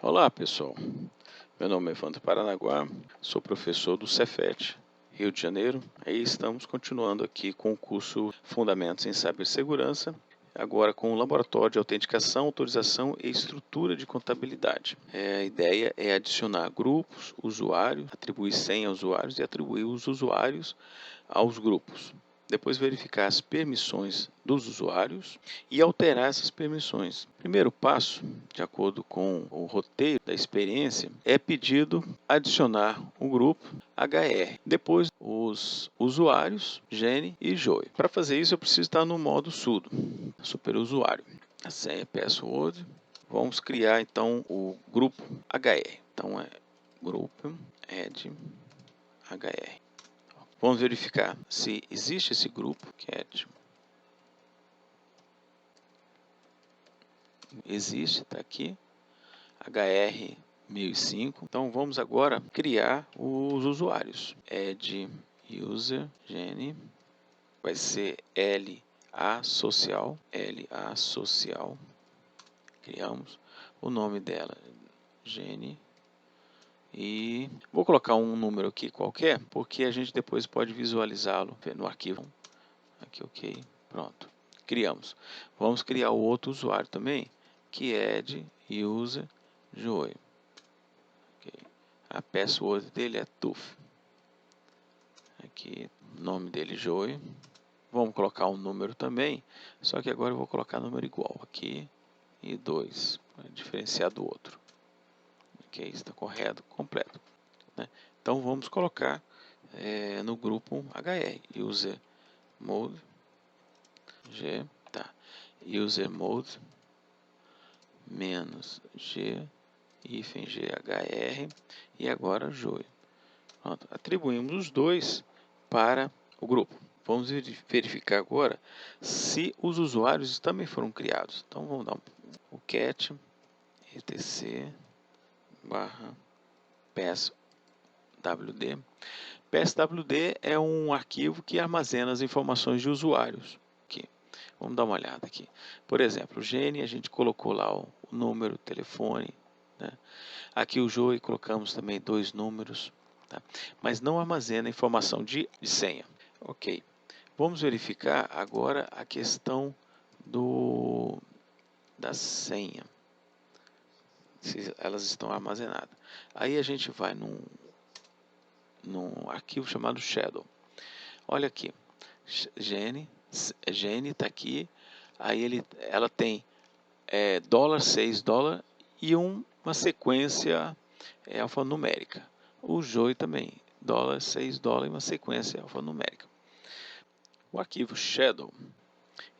Olá pessoal, meu nome é Evandro Paranaguá, sou professor do Cefet, Rio de Janeiro, e estamos continuando aqui com o curso Fundamentos em Cibersegurança, agora com o Laboratório de Autenticação, Autorização e Estrutura de Contabilidade. A ideia é adicionar grupos, usuários, atribuir senha a usuários e atribuir os usuários aos grupos. Depois verificar as permissões dos usuários e alterar essas permissões. Primeiro passo, de acordo com o roteiro da experiência, é pedido adicionar o grupo HR. Depois os usuários, Gene e Joey. Para fazer isso eu preciso estar no modo sudo, superusuário. A senha é password. Vamos criar então o grupo HR. Então é grupo add HR. Vamos verificar se existe esse grupo, cat. Existe, está aqui, HR 1005. Então vamos agora criar os usuários. Add user, gene, vai ser LA social, criamos o nome dela, gene. E vou colocar um número aqui qualquer, porque a gente depois pode visualizá-lo no arquivo. Aqui, ok, pronto, criamos. Vamos criar o outro usuário também, que é de user Joey. Okay. A password dele é tuf. Aqui, nome dele Joey. Vamos colocar um número também, só que agora eu vou colocar número igual aqui e 2, para diferenciar do outro. Ok, está correto, completo. Né? Então vamos colocar no grupo HR, user mode, G, tá, user mode, menos G, hífen GHR, e agora Joey. Pronto, atribuímos os dois para o grupo. Vamos verificar agora se os usuários também foram criados. Então vamos dar o cat etc barra passwd. PSWD é um arquivo que armazena as informações de usuários. Aqui. Vamos dar uma olhada aqui. Por exemplo, o Gene, a gente colocou lá o número, o telefone. Né? Aqui o Joey, colocamos também 2 números. Tá? Mas não armazena informação de senha. Ok. Vamos verificar agora a questão da senha. Se elas estão armazenadas. Aí a gente vai num arquivo chamado Shadow. Olha aqui, Gene está aqui, aí ela tem $6 e uma sequência alfanumérica. O Joey também, $6 e uma sequência alfanumérica. O arquivo Shadow,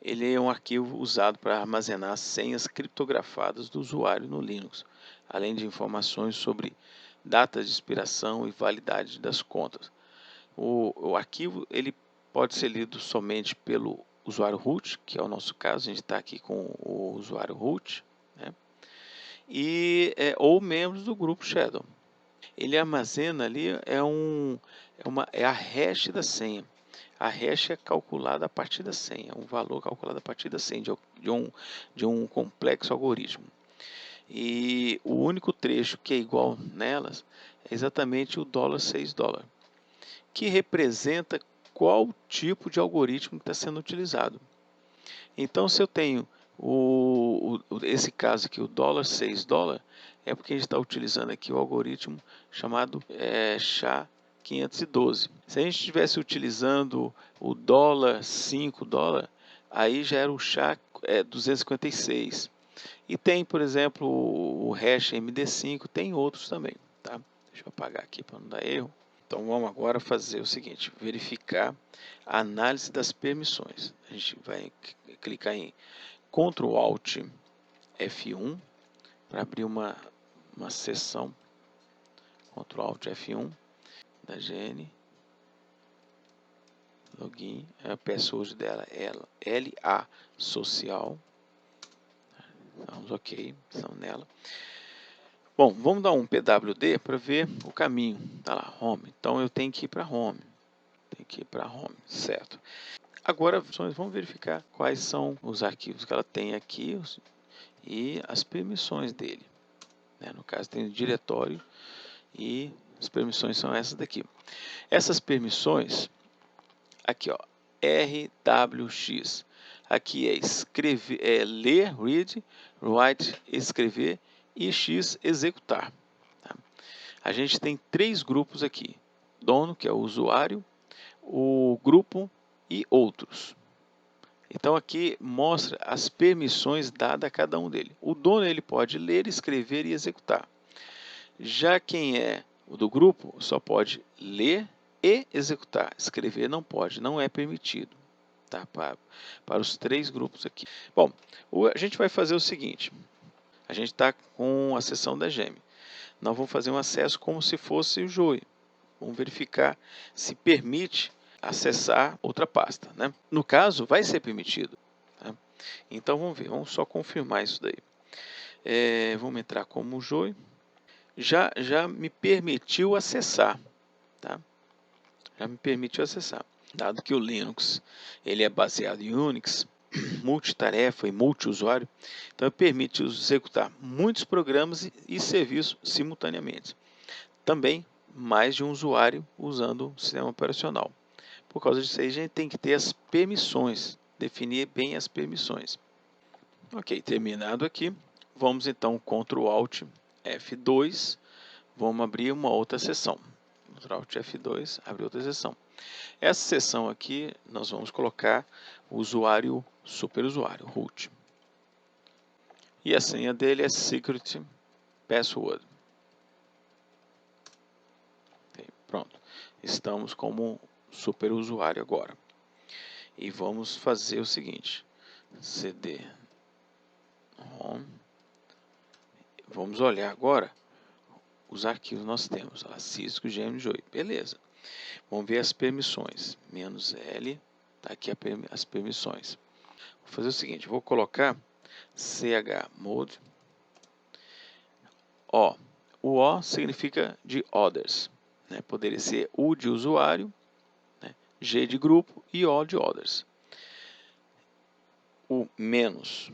ele é um arquivo usado para armazenar senhas criptografadas do usuário no Linux, além de informações sobre datas de expiração e validade das contas. O arquivo ele pode ser lido somente pelo usuário root, que é o nosso caso, a gente está aqui com o usuário root, né? Ou membros do grupo Shadow. Ele armazena ali, é a hash da senha. A hash é calculada a partir da senha, um valor calculado a partir da senha de um complexo algoritmo. E o único trecho que é igual nelas é exatamente o $6, que representa qual tipo de algoritmo que está sendo utilizado. Então, se eu tenho esse caso aqui, o $6, é porque a gente está utilizando aqui o algoritmo chamado SHA-512. Se a gente estivesse utilizando o $5, aí já era o SHA-256. E tem, por exemplo, o hash MD5, tem outros também. Tá? Deixa eu apagar aqui para não dar erro. Então vamos agora fazer o seguinte, verificar a análise das permissões. A gente vai clicar em Ctrl Alt F1 para abrir uma seção. Ctrl Alt F1 da Gene. Login. A password dela é LA social. Vamos ok, estamos nela. Bom, vamos dar um PWD para ver o caminho. Tá lá, Home. Então eu tenho que ir para Home. Certo. Agora vamos verificar quais são os arquivos que ela tem aqui e as permissões dele. né? No caso tem o diretório e as permissões são essas daqui. Essas permissões, aqui ó, RWX, aqui é escrever, ler, read, write, escrever e X, executar. Tá? A gente tem 3 grupos aqui, dono, que é o usuário, o grupo e outros. Então aqui mostra as permissões dadas a cada um dele. O dono ele pode ler, escrever e executar. Já quem é o do grupo só pode ler e executar. Escrever não pode, não é permitido. Tá? Para os 3 grupos aqui. Bom, a gente vai fazer o seguinte. A gente está com a seção da gem. Nós vamos fazer um acesso como se fosse o Joey. Vamos verificar se permite acessar outra pasta, né? No caso, vai ser permitido. Tá? Então, vamos ver. Vamos só confirmar isso daí. Vamos entrar como Joey. Já me permitiu acessar. Tá? Já me permitiu acessar. Dado que o Linux ele é baseado em Unix, multitarefa e multiusuário, então permite executar muitos programas e serviços simultaneamente. Também mais de um usuário usando o sistema operacional. Por causa disso aí, a gente tem que ter as permissões, definir bem as permissões. Ok, terminado aqui, vamos então Ctrl Alt F2, vamos abrir uma outra seção. Ctrl Alt F2, abrir outra seção. Essa seção aqui, nós vamos colocar o usuário superusuário, root. E a senha dele é secret password. Okay, pronto, estamos como superusuário agora. E vamos fazer o seguinte, cd home. Vamos olhar agora os arquivos que nós temos. Cisco GM8, beleza. Vamos ver as permissões. "-l", tá aqui as permissões. Vou fazer o seguinte, vou colocar chmod. O O significa de others, né? Poderia ser U de usuário, né? G de grupo e O de others. O menos,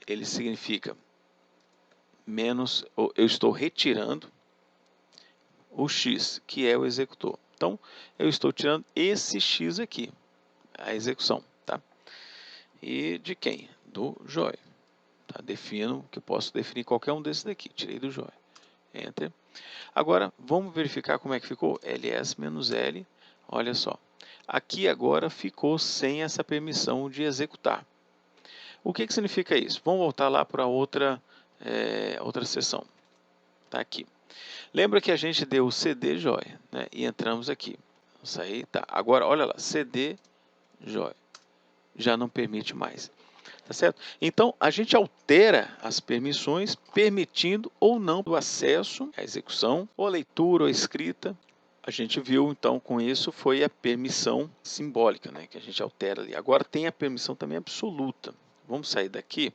ele significa menos, eu estou retirando o X, que é o executor. Então, eu estou tirando esse X aqui, a execução, tá? E de quem? Do Joy. Tá? Defino que posso definir qualquer um desses daqui. Tirei do Joy. Enter. Agora, vamos verificar como é que ficou. ls-l, olha só. Aqui agora ficou sem essa permissão de executar. O que significa isso? Vamos voltar lá para outra seção. Tá aqui. Lembra que a gente deu o cd joy, né? E entramos aqui. Isso aí, tá. Agora, olha lá, cd joy. Já não permite mais. Tá certo? Então, a gente altera as permissões, permitindo ou não o acesso à execução, ou a leitura ou a escrita. A gente viu, então, com isso, foi a permissão simbólica, né? Que a gente altera ali. Agora tem a permissão também absoluta. Vamos sair daqui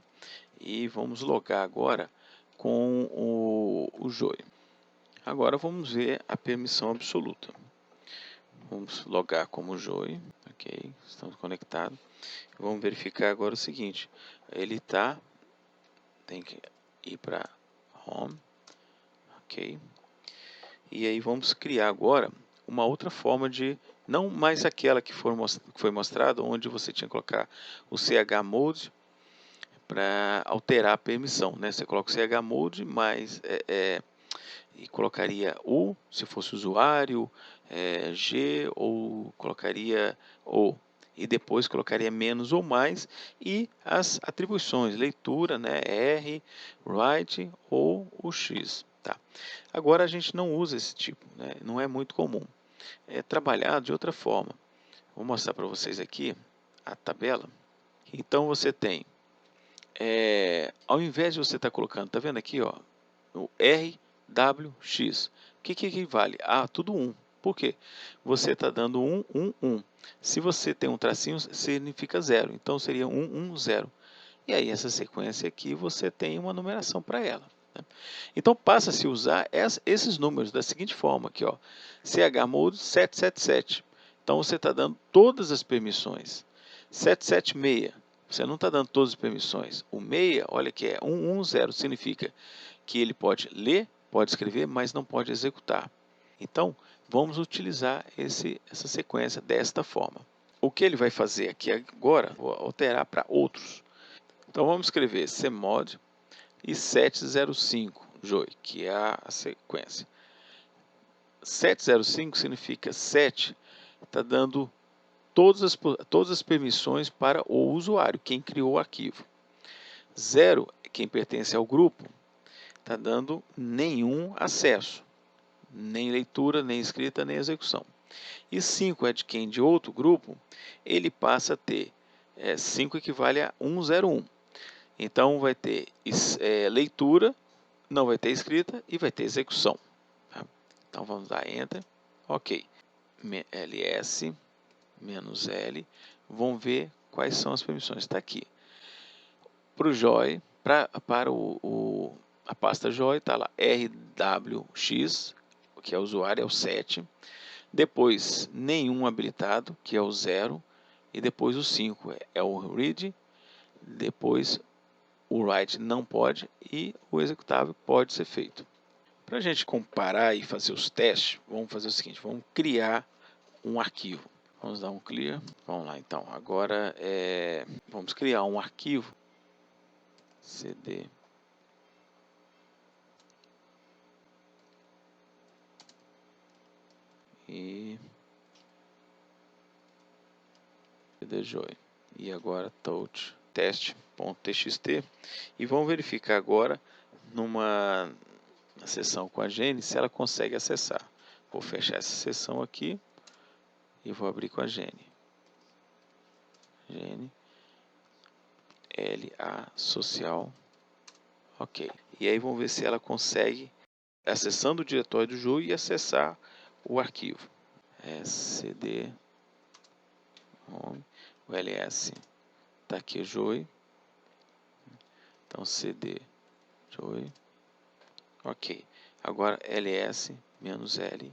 e vamos logar agora com o Joy. Agora vamos ver a permissão absoluta. Vamos logar como Joy. Ok, estamos conectados. Vamos verificar agora o seguinte. Ele tem que ir para Home. Ok. E aí vamos criar agora uma outra forma de, não mais aquela que foi mostrada, onde você tinha que colocar o chmod para alterar a permissão, né? Você coloca o chmod, mas e colocaria U, se fosse usuário, G, ou colocaria O, e depois colocaria menos ou mais, e as atribuições, leitura, né? R, write ou o X. Tá. Agora a gente não usa esse tipo, né? Não é muito comum. É trabalhado de outra forma. Vou mostrar para vocês aqui a tabela. Então você tem, ao invés de você estar colocando, tá vendo aqui, ó, o RWX, o que equivale? Ah, tudo 1. Por quê? Você está dando 1, 1, 1. Se você tem um tracinho, significa 0. Então seria 1, 1, 0. E aí essa sequência aqui você tem uma numeração para ela. Né? Então passa a se usar esses números da seguinte forma aqui, ó, chmod 777. Então você está dando todas as permissões. 776, você não está dando todas as permissões. O 6, olha que é 110, significa que ele pode ler, pode escrever, mas não pode executar. Então, vamos utilizar essa sequência desta forma. O que ele vai fazer aqui agora, vou alterar para outros. Então, vamos escrever cmod e 705 joy, que é a sequência. 705 significa 7, está dando todas as permissões para o usuário, quem criou o arquivo. 0 é quem pertence ao grupo, está dando nenhum acesso, nem leitura, nem escrita, nem execução. E 5 é de quem de outro grupo, ele passa a ter 5 equivale a 101. Então vai ter leitura, não vai ter escrita e vai ter execução. Tá? Então vamos dar Enter. Ok. ls -l. Vamos ver quais são as permissões. Está aqui. Para o joy, para a pasta joy, está lá rwx, que é o usuário, é o 7. Depois, nenhum habilitado, que é o 0. E depois o 5 é o read. Depois o write não pode e o executável pode ser feito. Para a gente comparar e fazer os testes, vamos fazer o seguinte, vamos criar um arquivo. Vamos dar um clear. Vamos lá então, agora vamos criar um arquivo cd e cdjoy. E agora touch test.txt e vamos verificar agora numa sessão com a Gene se ela consegue acessar. Vou fechar essa sessão aqui e vou abrir com a Gene. Gene LA social. Ok. E aí vamos ver se ela consegue acessando o diretório do jogo e acessar o arquivo. cd home, o ls está aqui o joy. Então cd joy. Ok. Agora ls -l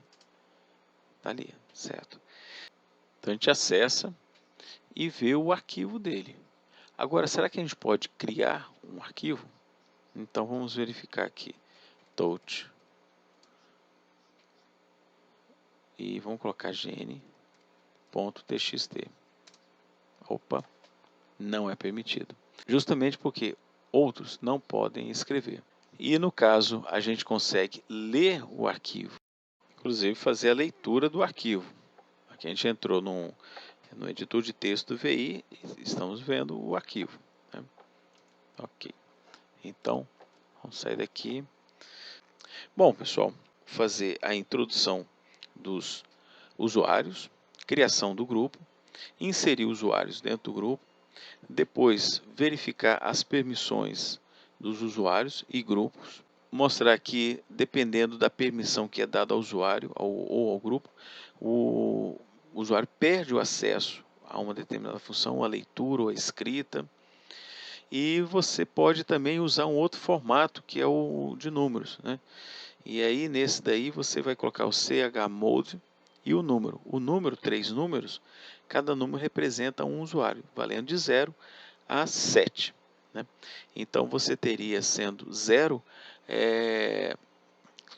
tá ali, certo? Então a gente acessa e vê o arquivo dele. Agora, será que a gente pode criar um arquivo? Então vamos verificar aqui. Touch. E vamos colocar gene.txt. Opa, não é permitido. Justamente porque outros não podem escrever. E no caso, a gente consegue ler o arquivo, inclusive fazer a leitura do arquivo. Aqui a gente entrou no editor de texto do VI e estamos vendo o arquivo. Né? Ok. Então, vamos sair daqui. Bom, pessoal, fazer a introdução dos usuários, criação do grupo, inserir usuários dentro do grupo, depois verificar as permissões dos usuários e grupos, mostrar que dependendo da permissão que é dada ao usuário ou ao grupo, o usuário perde o acesso a uma determinada função, a leitura ou a escrita. E você pode também usar um outro formato que é o de números, né? E aí nesse daí você vai colocar o chmod e o número. O número, 3 números, cada número representa um usuário, valendo de 0 a 7. Né? Então você teria sendo 0,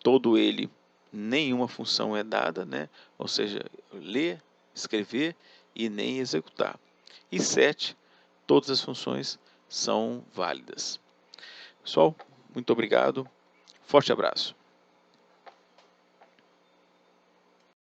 todo ele, nenhuma função é dada, né? Ou seja, ler, escrever e nem executar. E 7, todas as funções são válidas. Pessoal, muito obrigado, forte abraço.